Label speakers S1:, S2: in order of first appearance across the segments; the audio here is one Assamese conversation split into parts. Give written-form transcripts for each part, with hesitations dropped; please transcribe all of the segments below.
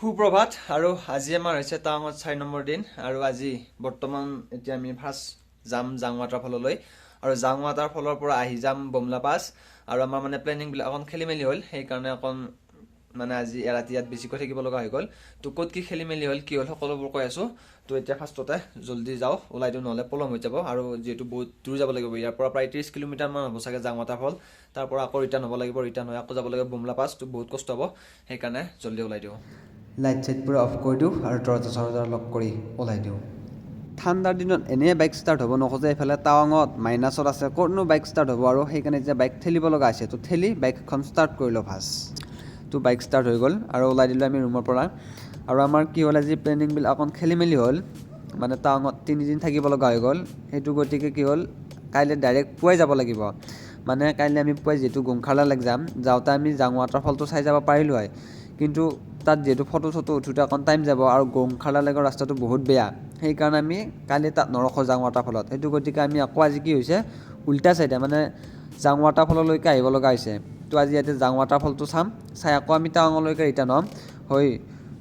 S1: সুপ্ৰভাত আৰু আজি আমাৰ হৈছে টাৱাঙত 4 নম্বৰ দিন আৰু আজি বৰ্তমান এতিয়া আমি ফাৰ্ষ্ট যাম জাং ৱাটাৰফললৈ আৰু জাং ৱাটাৰফলৰ পৰা আহি যাম বমলা পাছ আৰু আমাৰ মানে প্লেনিংবিলাক অকণ খেলি মেলি হ'ল সেইকাৰণে অকণ মানে আজি ৰাতি ইয়াত বেছিকৈ থাকিব লগা হৈ গ'ল তো ক'ত কি খেলি মেলি হ'ল কি হ'ল সকলোবোৰ কৈ আছোঁ তো এতিয়া ফাৰ্ষ্টতে জল্দি যাওঁ ওলাই দিওঁ নহ'লে পলম হৈ যাব আৰু যিহেতু বহুত দূৰ যাব লাগিব ইয়াৰ পৰা প্ৰায় 30 কিলোমিটাৰমান হ'ব চাগে জাং ৱাটাৰফল তাৰ পৰা আকৌ ৰিটাৰ্ণ হ'ব লাগিব ৰিটাৰ্ণ হৈ আকৌ যাব লাগিব বমলা পাছ তো বহুত কষ্ট হ'ব সেইকাৰণে জল্দি ওলাই দিওঁ লাইট চাইট পুৰা অফ কৰি দিওঁ আৰু দৰজা চৰজা লক কৰি ওলাই দিওঁ ঠাণ্ডাৰ দিনত এনেই বাইক ষ্টাৰ্ট হ'ব নোখোজে এইফালে টাৱাঙত মাইনাছত আছে ক'তনো বাইক ষ্টাৰ্ট হ'ব আৰু সেইকাৰণে এতিয়া বাইক ঠেলিব লগা হৈছে তো ঠেলি বাইকখন ষ্টাৰ্ট কৰিলোঁ ফাৰ্ষ্ট তো বাইক ষ্টাৰ্ট হৈ গ'ল আৰু ওলাই দিলোঁ আমি ৰুমৰ পৰা আৰু আমাৰ কি হ'ল আজি প্লেনিংবিলাক অকণ খেলি মেলি হ'ল মানে টাৱাঙত 3 দিন থাকিব লগা হৈ গ'ল সেইটো গতিকে কি হ'ল কাইলৈ ডাইৰেক্ট পুৱাই যাব লাগিব মানে কাইলৈ আমি পুৱাই যিহেতু গোংখালালৈকে যাম যাওঁতে আমি জাং ৱাটাৰফলটো চাই যাব পাৰিলোঁ হয় কিন্তু তাত যিহেতু ফটো উঠোঁতে অকণ টাইম যাব আৰু গোংখালালৈকে ৰাস্তাটো বহুত বেয়া সেইকাৰণে আমি কালি তাত নৰখোঁ জাং ৱাটাৰফলত সেইটো গতিকে আমি আকৌ আজি কি হৈছে উল্টা চাইডে মানে জাং ৱাটাৰফললৈকে আহিব লগা হৈছে তো আজি ইয়াতে জাং ৱাটাৰফলটো চাই আকৌ আমি টাৱাঙলৈকে ৰিটাৰ্ণ হ'ম হৈ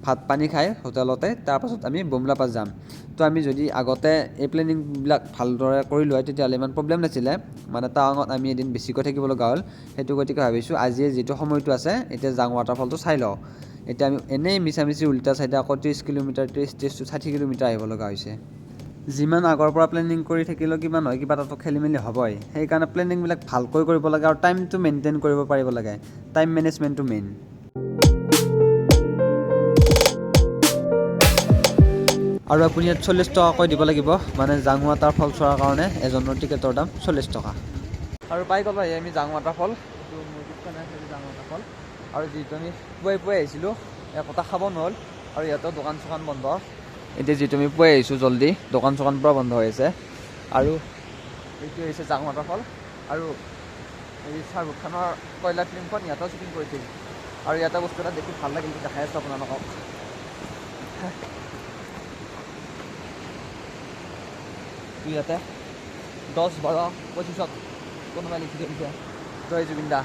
S1: ভাত পানী খাই হোটেলতে তাৰপাছত আমি বমলা পাছ যাম তো আমি যদি আগতে এই প্লেনিংবিলাক ভালদৰে কৰিলোঁ হয় তেতিয়াহ'লে ইমান প্ৰব্লেম নাছিলে মানে টাৱাঙত আমি এদিন বেছিকৈ থাকিব লগা হ'ল সেইটো গতিকে ভাবিছোঁ আজিয়ে যিটো সময়টো আছে এতিয়া জাং ৱাটাৰফলটো চাই লওঁ এতিয়া আমি এনেই মিছামিছি উল্টা চাইডে আকৌ 30 কিলোমিটাৰ 30 কিলোমিটাৰ আহিব লগা হৈছে যিমান আগৰ পৰা প্লেনিং কৰি থাকিলেও কিমান হয় কিবা এটাতো খেলি মেলি হ'বই সেইকাৰণে প্লেনিংবিলাক ভালকৈ কৰিব লাগে আৰু টাইমটো মেইনটেইন কৰিব পাৰিব লাগে টাইম মেনেজমেণ্টটো মেইন আৰু আপুনি ইয়াত 40 টকাকৈ দিব লাগিব মানে জাং ৱাটাৰফল চোৱাৰ কাৰণে এজনৰ টিকেটৰ দাম 40 টকা আৰু পাই গ'লোঁ আমি জাং ৱাটাৰফল এইটো মোৰ পিছফালে আছে জাং ৱাটাৰফল আৰু যিহেতু আমি পুৱাই আহিছিলোঁ একোটা খাব নহ'ল আৰু ইয়াতো দোকান চোকান বন্ধ এতিয়া যিহেতু আমি পুৱাই আহিছোঁ জল্দি দোকান চোকান পূৰা বন্ধ হৈ আছে আৰু এইটো হৈছে জাং ৱাটাৰফল আৰু এই শ্বাহৰুখ খানৰ কয়লা ফিল্মখন ইয়াতো শ্বুটিং কৰিছিল আৰু ইয়াতে বস্তু এটা দেখি ভাল লাগিল দেখাই আছোঁ আপোনালোকক ইয়াতে 10-12-25 কোনোবাই লিখি দিছে জয় জুবিন দা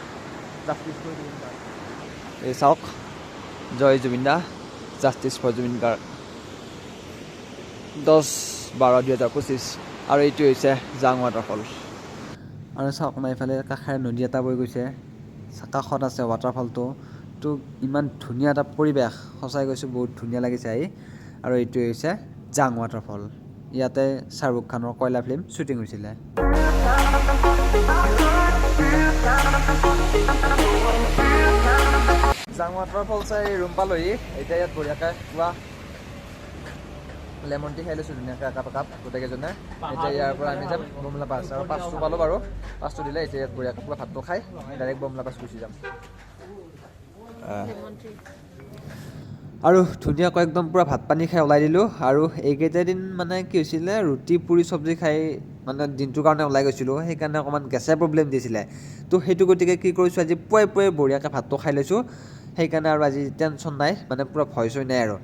S1: জাষ্টিছ ফৰ জুবিন গাৰ্গ এই চাওক জয় জুবিন দা জাষ্টিছ ফৰ জুবিন গাৰ্গ 10-12-2025 আৰু এইটো হৈছে জাং ৱাটাৰফল আৰু চাওক না এইফালে কাষেৰে নদী এটা বৈ গৈছে কাষত আছে ৱাটাৰফলটো তো ইমান ধুনীয়া এটা পৰিৱেশ সঁচাই কৈছোঁ বহুত ধুনীয়া লাগিছে আহি আৰু এইটোৱে হৈছে জাং ৱাটাৰফল ইয়াতে শ্বাহৰুখ খানৰ কয়লা ফিল্ম শ্বুটিং হৈছিলে জাং ৱাটাৰফল চাই ৰুম পালোহি এতিয়া ইয়াত বঢ়িয়াকৈ পুৰা লেমন টি খাই লৈছোঁ ধুনীয়াকৈ একাপ গোটেইকেইজনে এতিয়া ইয়াৰ পৰা আমি যাম বমলা পাছ আৰু পাছটো পালোঁ বাৰু পাছটো দিলে এতিয়া ইয়াত বঢ়িয়াকৈ পুৰা ভাতটো খাই ডাইৰেক্ট বমলা পাছ গুচি যাম আৰু ধুনীয়াকৈ একদম পূৰা ভাত পানী খাই ওলাই দিলোঁ আৰু এইকেইটা দিন মানে কি হৈছিলে ৰুটি পুৰি চব্জি খাই মানে দিনটোৰ কাৰণে ওলাই গৈছিলোঁ সেইকাৰণে অকণমান গেছে প্ৰব্লেম দিছিলে তো সেইটো গতিকে কি কৰিছোঁ আজি পুৱাই বঢ়িয়াকৈ ভাতটো খাই লৈছোঁ সেইকাৰণে আৰু আজি টেনশ্যন নাই মানে পূৰা ভয় চয় নাই আৰু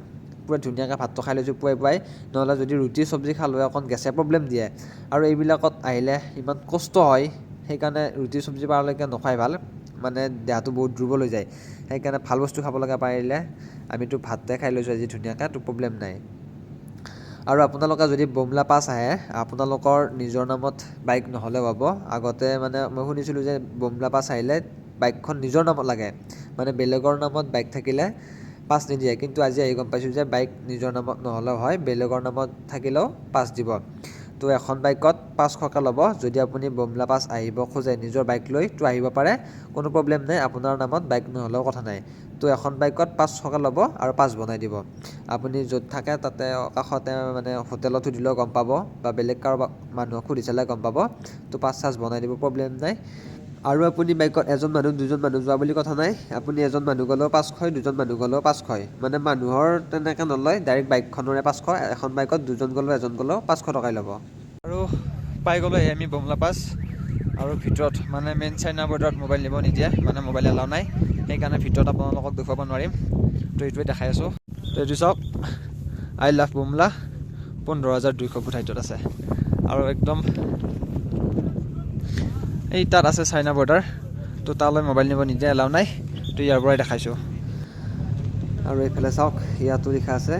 S1: পূৰা ধুনীয়াকৈ ভাতটো খাই লৈছোঁ পুৱাই নহ'লে যদি ৰুটি চব্জি খালোঁ অকণ গেছে প্ৰব্লেম দিয়ে আৰু এইবিলাকত আহিলে ইমান কষ্ট হয় সেইকাৰণে ৰুটি চব্জি পাৰালৈকে নোখোৱাই ভাল মানে দেহাটো বহুত দুৰ্বল হৈ যায় সেইকাৰণে ভাল বস্তু খাব লগা পাৰিলে আমিতো ভাতে খাই লৈছোঁ আজি ধুনীয়াকৈ তো প্ৰব্লেম নাই আৰু আপোনালোকে যদি বমলা পাছ আহে আপোনালোকৰ নিজৰ নামত বাইক নহ'লেও হ'ব আগতে মানে মই শুনিছিলোঁ যে বমলা পাছ আহিলে বাইকখন নিজৰ নামত লাগে মানে বেলেগৰ নামত বাইক থাকিলে পাছ নিদিয়ে কিন্তু আজি আহি গম পাইছোঁ যে বাইক নিজৰ নামত নহ'লেও হয় বেলেগৰ নামত থাকিলেও পাছ দিব তো এখন বাইকত 500কৈ ল'ব যদি আপুনি বমলা পাছ আহিব খোজে নিজৰ বাইক লৈ তো আহিব পাৰে কোনো প্ৰব্লেম নাই আপোনাৰ নামত বাইক নহ'লেও কথা নাই তো এখন বাইকত 500কৈ ল'ব আৰু পাছ বনাই দিব আপুনি য'ত থাকে তাতে কাষতে মানে হোটেলত সুধিলেও গম পাব বা বেলেগ কাৰোবাক মানুহক সুধি চালে গম পাব তো পাছ চাছ বনাই দিব প্ৰব্লেম নাই আৰু আপুনি বাইকত এজন মানুহ দুজন মানুহ যোৱা বুলি কথা নাই আপুনি এজন মানুহ গ'লেও 500 দুজন মানুহ গ'লেও 500 মানে মানুহৰ তেনেকৈ নলয় ডাইৰেক্ট বাইকখনৰে 500 এখন বাইকত দুজন গ'লেও এজন গ'লেও 500 টকাই ল'ব আৰু পাই গ'লোঁ আমি বমলা পাছ আৰু ভিতৰত মানে মেইন চাইনা বৰ্ডাৰত মোবাইল নিব নিদিয়ে মানে মোবাইল এলাও নাই সেইকাৰণে ভিতৰত আপোনালোকক দেখুৱাব নোৱাৰিম তো এইটোৱে দেখাই আছোঁ তো এইটো চাওক আই লাভ বমলা 15,200 ফুট হাইটত আছে আৰু একদম এই তাত আছে চাইনা বৰ্ডাৰ তো তালৈ মোবাইল নিব নিদিয়ে এলাও নাই তো ইয়াৰ পৰাই দেখাইছোঁ
S2: আৰু এইফালে চাওক ইয়াতো লিখা আছে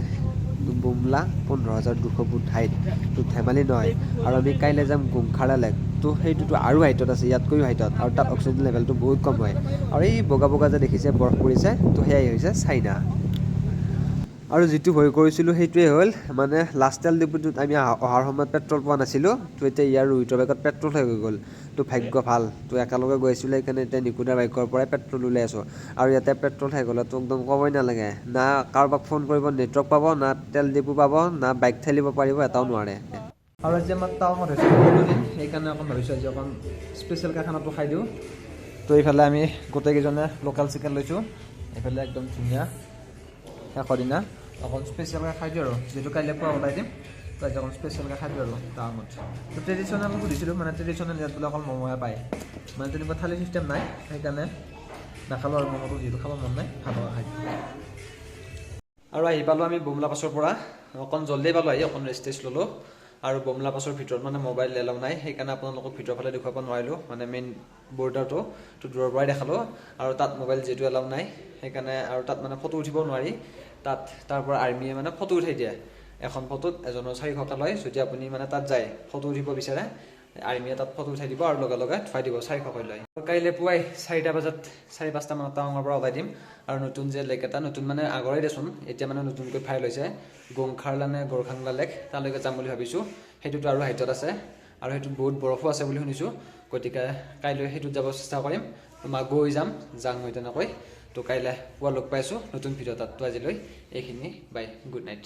S2: বুমলা 15,200 ফুট হাইট তো ধেমালি নহয় আৰু আমি কাইলৈ যাম গুমখাৰা লেক তো সেইটোতো আৰু হাইটত আছে ইয়াতকৈও হাইটত আৰু তাত অক্সিজেন লেভেলটো বহুত কম হয় আৰু এই বগা বগা যে দেখিছে বৰফ পৰিছে তো সেয়াই হৈছে চাইনা আৰু যিটো ভয় কৰিছিলোঁ সেইটোৱে হ'ল মানে লাষ্ট তেল ডিপুটোত আমি অহাৰ সময়ত পেট্ৰল পোৱা নাছিলোঁ তো এতিয়া ইয়াৰ ৰোহিতৰ বাইকত পেট্ৰল শেষ হৈ গ'ল তো ভাগ্য ভাল তো একেলগে গৈ আছিলোঁ সেইকাৰণে এতিয়া নিকুদাৰ বাইকৰ পৰাই পেট্ৰল ওলাই আছোঁ আৰু ইয়াতে পেট্ৰল শেষ হ'লেতো একদম ক'বই নালাগে না কাৰোবাক ফোন কৰিব নেটৱৰ্ক পাব না তেল ডিপু পাব না বাইক ঠেলিব পাৰিব এটাও নোৱাৰে
S1: আৰু আজি আমাৰ টাউনত হৈছে দিন সেইকাৰণে অকণ ভাবিছোঁ আজি অকণ স্পেচিয়েলকৈ খানাটো খাই দিওঁ তো এইফালে আমি গোটেইকেইজনে লোকেল চিকেন লৈছোঁ এইফালে একদম ধুনীয়া শেষৰ দিনা অকণ স্পেচিয়েলকৈ খাই দিওঁ আৰু যিটো কাইলৈ পুৱা ওলাই দিম তো আজি অকণ স্পেচিয়েলকৈ খাই দিওঁ আৰু টাউনত তো ট্ৰেডিশ্যনেল সুধিছিলোঁ মানে ট্ৰেডিশ্যনেল ইয়াত বোলে অকল ম'ম'হে পায় মানে তেনেকুৱা থালি চিষ্টেম নাই সেইকাৰণে নাখালোঁ আৰু ম'ম'টো যিহেতু খাব মন নাই ভাতকে খাই দিওঁ আৰু আহি পালোঁ আমি বুমলা পাছৰ পৰা অকণ জল্দি পালোঁ আহি অকণ ৰেষ্ট টেষ্ট ল'লোঁ আৰু বুমলা পাছৰ ভিতৰত মানে মোবাইল এলাও নাই সেইকাৰণে আপোনালোকক ভিতৰৰ ফালে দেখুৱাব নোৱাৰিলোঁ মানে মেইন বৰ্ডাৰটো তো দূৰৰ পৰাই দেখালোঁ আৰু তাত মোবাইল যিহেতু এলাও নাই সেইকাৰণে আৰু তাত মানে ফটো উঠিব নোৱাৰি তাত তাৰ পৰা আৰ্মিয়ে মানে ফটো উঠাই দিয়ে এখন ফটোত এজনৰ 400 লয় যদি আপুনি মানে তাত যায় ফটো উঠিব বিচাৰে আৰ্মিয়ে তাত ফটো উঠাই দিব আৰু লগে লগে থুৱাই দিব 400 লয় কাইলৈ পুৱাই 4টা বজাত 4-5টা মানত টাউনৰ পৰা ওলাই দিম আৰু নতুন যে লেক এটা নতুন মানে আগৰে দেচোন এতিয়া মানে নতুনকৈ ফাইল হৈছে গোংখাৰলা নে গোৰখাংলা লেক তালৈকে যাম বুলি ভাবিছোঁ সেইটোতো আৰু হাইটত আছে আৰু সেইটোত বহুত বৰফো আছে বুলি শুনিছোঁ গতিকে কাইলৈ সেইটোত যাব চেষ্টা কৰিম গৈ যাম হৈ তেনেকৈ তো কাইলৈ পুৱা লগ পাইছোঁ নতুন ভিডিঅ' তাত তো আজিলৈ এইখিনি বাই গুড নাইট